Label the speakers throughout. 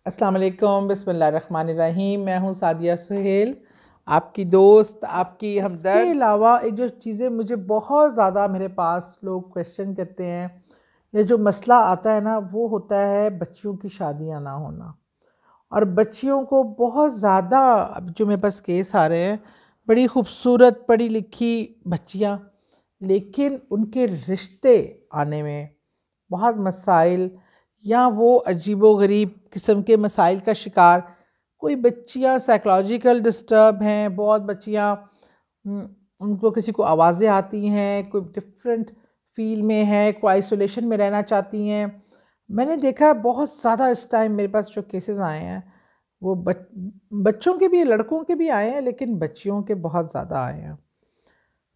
Speaker 1: السلام علیکم، بسم اللہ الرحمن الرحیم۔ میں ہوں سعدیہ سہیل، آپ کی دوست، آپ کی ہمدرد۔ اس کے علاوہ ایک جو چیزیں مجھے بہت زیادہ میرے پاس لوگ کویشچن کرتے ہیں، یہ جو مسئلہ آتا ہے نا، وہ ہوتا ہے بچیوں کی شادیاں نہ ہونا۔ اور بچیوں کو بہت زیادہ اب جو میرے پاس کیس آ رہے ہیں، بڑی خوبصورت پڑھی لکھی بچیاں، لیکن ان کے رشتے آنے میں بہت مسائل، یا وہ عجیب و غریب قسم کے مسائل کا شکار۔ کوئی بچیاں سائیکلوجیکل ڈسٹرب ہیں، بہت بچیاں ان کو کسی کو آوازیں آتی ہیں، کوئی ڈفرینٹ فیل میں ہے، کوئی آئسولیشن میں رہنا چاہتی ہیں۔ میں نے دیکھا بہت زیادہ اس ٹائم میرے پاس جو کیسز آئے ہیں، وہ بچوں کے بھی، لڑکوں کے بھی آئے ہیں، لیکن بچیوں کے بہت زیادہ آئے ہیں۔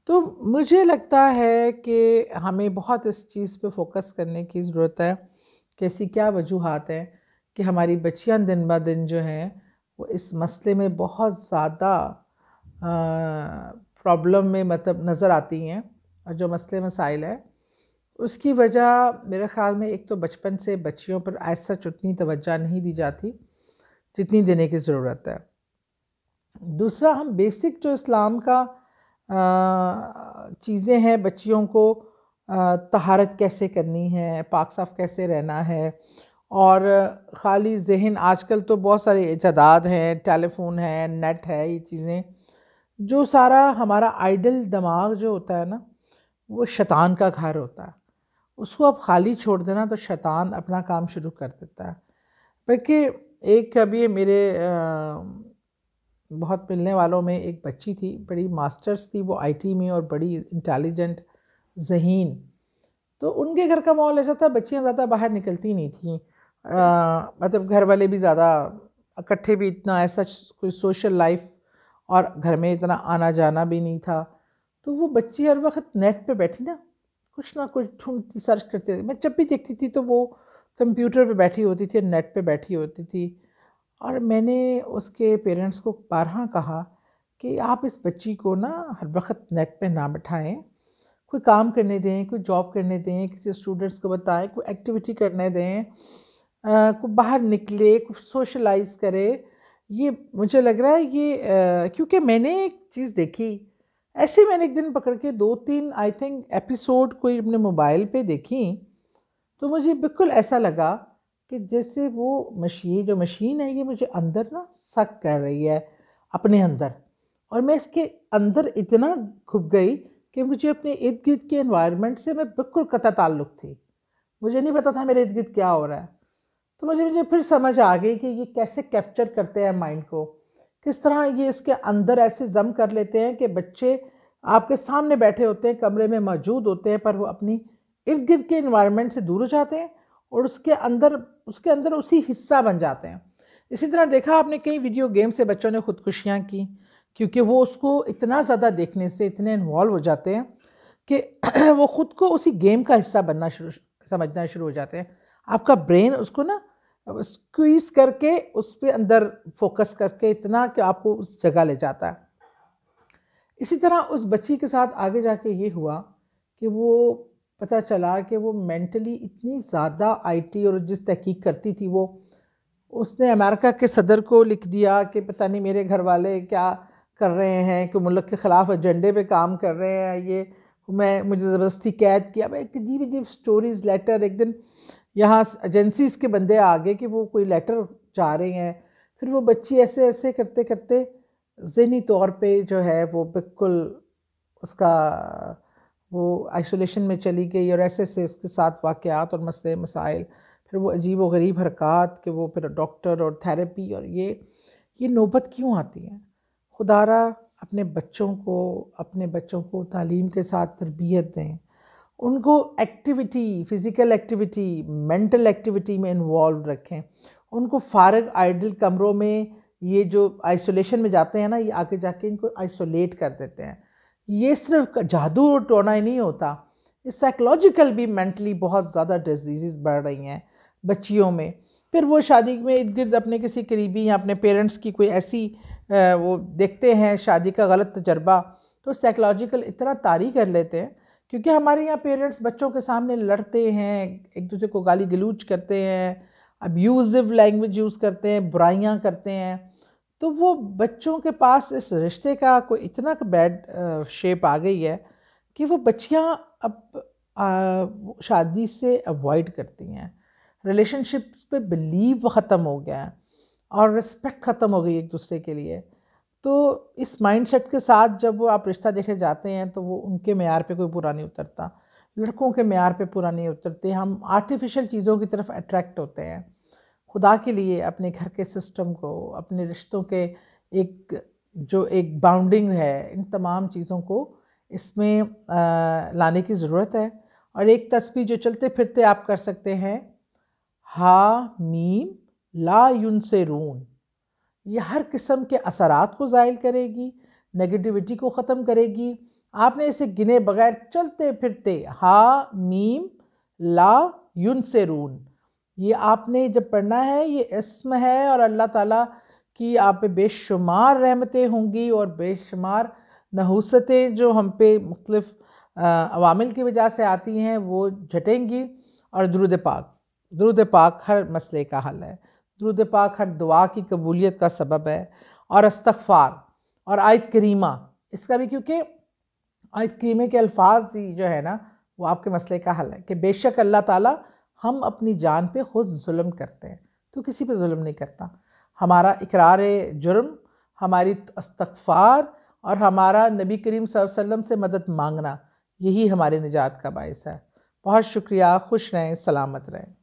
Speaker 1: تو مجھے لگتا ہے کہ ہمیں بہت اس چیز پہ فوکس کرنے کی ضرورت ہے کہ ایسی کیا وجوہات ہیں کہ ہماری بچیاں دن بہ دن جو ہیں وہ اس مسئلے میں بہت زیادہ پرابلم میں مطلب نظر آتی ہیں۔ اور جو مسئلے مسائل ہیں اس کی وجہ میرے خیال میں ایک تو بچپن سے بچیوں پر ایسا اتنی توجہ نہیں دی جاتی جتنی دینے کی ضرورت ہے۔ دوسرا، ہم بیسک جو اسلام کا چیزیں ہیں، بچیوں کو طہارت کیسے کرنی ہے، پاک صاف کیسے رہنا ہے، اور خالی ذہن، آج کل تو بہت سارے ایجادات ہیں، ٹیلی فون ہے، نیٹ ہے، یہ چیزیں جو سارا ہمارا آئیڈل دماغ جو ہوتا ہے نا، وہ شیطان کا گھر ہوتا ہے۔ اس کو اب خالی چھوڑ دینا تو شیطان اپنا کام شروع کر دیتا ہے۔ بلکہ ایک ابھی میرے بہت ملنے والوں میں ایک بچی تھی، بڑی ماسٹرز تھی وہ آئی ٹی میں، اور بڑی انٹیلیجنٹ، ذہین۔ تو ان کے گھر کا ماحول ایسا تھا، بچیاں زیادہ باہر نکلتی نہیں تھیں، مطلب گھر والے بھی زیادہ اکٹھے بھی اتنا ایسا کوئی سوشل لائف اور گھر میں اتنا آنا جانا بھی نہیں تھا۔ تو وہ بچی ہر وقت نیٹ پہ بیٹھی نا، کچھ نہ کچھ ڈھونڈتی، سرچ کرتی رہتی۔ میں جب بھی دیکھتی تھی تو وہ کمپیوٹر پہ بیٹھی ہوتی تھی، نیٹ پہ بیٹھی ہوتی تھی۔ اور میں نے اس کے پیرنٹس کو بارہا کہا کہ آپ اس بچی کو نا ہر وقت نیٹ پہ نہ بٹھائیں، کوئی کام کرنے دیں، کوئی جاب کرنے دیں، کسی اسٹوڈنٹس کو بتائیں، کوئی ایکٹیویٹی کرنے دیں، کوئی باہر نکلے، کوئی سوشلائز کرے۔ یہ مجھے لگ رہا ہے یہ کیونکہ میں نے ایک چیز دیکھی ایسے، میں نے ایک دن پکڑ کے 2-3 آئی تھنک ایپیسوڈ کوئی اپنے موبائل پہ دیکھی، تو مجھے بالکل ایسا لگا کہ جیسے وہ جو مشین ہے، یہ مجھے اندر نا سک کر رہی ہے اپنے اندر، اور میں اس کے اندر اتنا گھب گئی کہ مجھے اپنے ارد گرد کے انوائرمنٹ سے میں بالکل قطع تعلق تھی، مجھے نہیں پتا تھا میرے ارد گرد کیا ہو رہا ہے۔ تو مجھے پھر سمجھ آ گئی کہ یہ کیسے کیپچر کرتے ہیں مائنڈ کو، کس طرح یہ اس کے اندر ایسے ضم کر لیتے ہیں کہ بچے آپ کے سامنے بیٹھے ہوتے ہیں، کمرے میں موجود ہوتے ہیں، پر وہ اپنی ارد گرد کے انوائرمنٹ سے دور ہو جاتے ہیں اور اس کے اندر اسی حصہ بن جاتے ہیں۔ اسی طرح دیکھا آپ نے کئی ویڈیو گیم سے بچوں نے خودکشیاں کی، کیونکہ وہ اس کو اتنا زیادہ دیکھنے سے اتنے انوالو ہو جاتے ہیں کہ وہ خود کو اسی گیم کا حصہ سمجھنا شروع ہو جاتے ہیں۔ آپ کا برین اس کو نا اسکویز کر کے اس پہ اندر فوکس کر کے اتنا کہ آپ کو اس جگہ لے جاتا ہے۔ اسی طرح اس بچی کے ساتھ آگے جا کے یہ ہوا کہ وہ پتہ چلا کہ وہ مینٹلی اتنی زیادہ آئی ٹی، اور جس تحقیق کرتی تھی وہ، اس نے امریکہ کے صدر کو لکھ دیا کہ پتہ نہیں میرے گھر والے کیا کر رہے ہیں، کہ ملک کے خلاف ایجنڈے پہ کام کر رہے ہیں، یہ مجھے زبردستی قید کیا۔ ایک عجیب عجیب سٹوریز، لیٹر، ایک دن یہاں ایجنسیز کے بندے آگے کہ وہ کوئی لیٹر چاہ رہے ہیں، پھر وہ بچی ایسے ایسے کرتے کرتے ذہنی طور پہ جو ہے وہ بالکل اس کا وہ آئسولیشن میں چلی گئی، اور ایسے ایسے اس کے ساتھ واقعات اور مسئلے مسائل، پھر وہ عجیب و غریب حرکات کہ وہ پھر ڈاکٹر اور تھیراپی، اور یہ نوبت کیوں آتی ہے؟ خدا را اپنے بچوں کو تعلیم کے ساتھ تربیت دیں، ان کو activity, physical activity, mental activity میں انوالو رکھیں، ان کو فارغ آئیڈل کمروں میں، یہ جو آئسولیشن میں جاتے ہیں نا، یہ آگے جا کے ان کو آئسولیٹ کر دیتے ہیں۔ یہ صرف جادو اور ٹونا ہی نہیں ہوتا، یہ سائیکلوجیکل بھی مینٹلی بہت زیادہ ڈیزیزز بڑھ رہی ہیں بچیوں میں۔ پھر وہ شادی میں ارد گرد اپنے کسی قریبی یا اپنے پیرنٹس کی کوئی ایسی وہ دیکھتے ہیں شادی کا غلط تجربہ، تو سائیکلوجیکل اتنا طاری کر لیتے ہیں، کیونکہ ہمارے یہاں پیرنٹس بچوں کے سامنے لڑتے ہیں، ایک دوسرے کو گالی گلوچ کرتے ہیں، ابیوزو لینگویج یوز کرتے ہیں، برائیاں کرتے ہیں، تو وہ بچوں کے پاس اس رشتے کا کوئی اتنا بیڈ شیپ آ گئی ہے کہ وہ بچیاں اب شادی سے اوائڈ کرتی ہیں، ریلیشن شپس پہ بلیو ختم ہو گیا ہے اور رسپیکٹ ختم ہو گئی ایک دوسرے کے لیے. تو اس مائنڈ سیٹ کے ساتھ جب وہ آپ رشتہ دیکھنے جاتے ہیں تو وہ ان کے معیار پہ کوئی پورا نہیں اترتا، لڑکوں کے معیار پہ پورا نہیں اترتے. ہم آرٹیفیشل چیزوں کی طرف اٹریکٹ ہوتے ہیں. خدا کے لیے اپنے گھر کے سسٹم کو، اپنے رشتوں کے ایک باؤنڈنگ ہے، ان تمام چیزوں کو اس میں لانے کی ضرورت ہے. اور ایک تسبیح جو چلتے پھرتے آپ کر سکتے ہیں، ہا میم لا ینصرون، یہ ہر قسم کے اثرات کو زائل کرے گی، نیگیٹیوٹی کو ختم کرے گی. آپ نے اسے گنے بغیر چلتے پھرتے ہا میم لا ینصرون، یہ آپ نے جب پڑھنا ہے، یہ اسم ہے اور اللہ تعالیٰ کی آپ پہ بے شمار رحمتیں ہوں گی اور بے شمار نحوستیں جو ہم پہ مختلف عوامل کی وجہ سے آتی ہیں وہ جھٹیں گی. اور درود پاک ہر مسئلے کا حل ہے، درود پاک ہر دعا کی قبولیت کا سبب ہے. اور استغفار اور آیت کریمہ اس کا بھی، کیونکہ آیت کریمہ کے الفاظ ہی جو ہے نا وہ آپ کے مسئلے کا حل ہے کہ بے شک اللہ تعالیٰ ہم اپنی جان پہ خود ظلم کرتے ہیں، تو کسی پہ ظلم نہیں کرتا. ہمارا اقرار جرم، ہماری استغفار اور ہمارا نبی کریم صلی اللہ علیہ وسلم سے مدد مانگنا، یہی ہمارے نجات کا باعث ہے. بہت شکریہ، خوش رہیں، سلامت رہیں.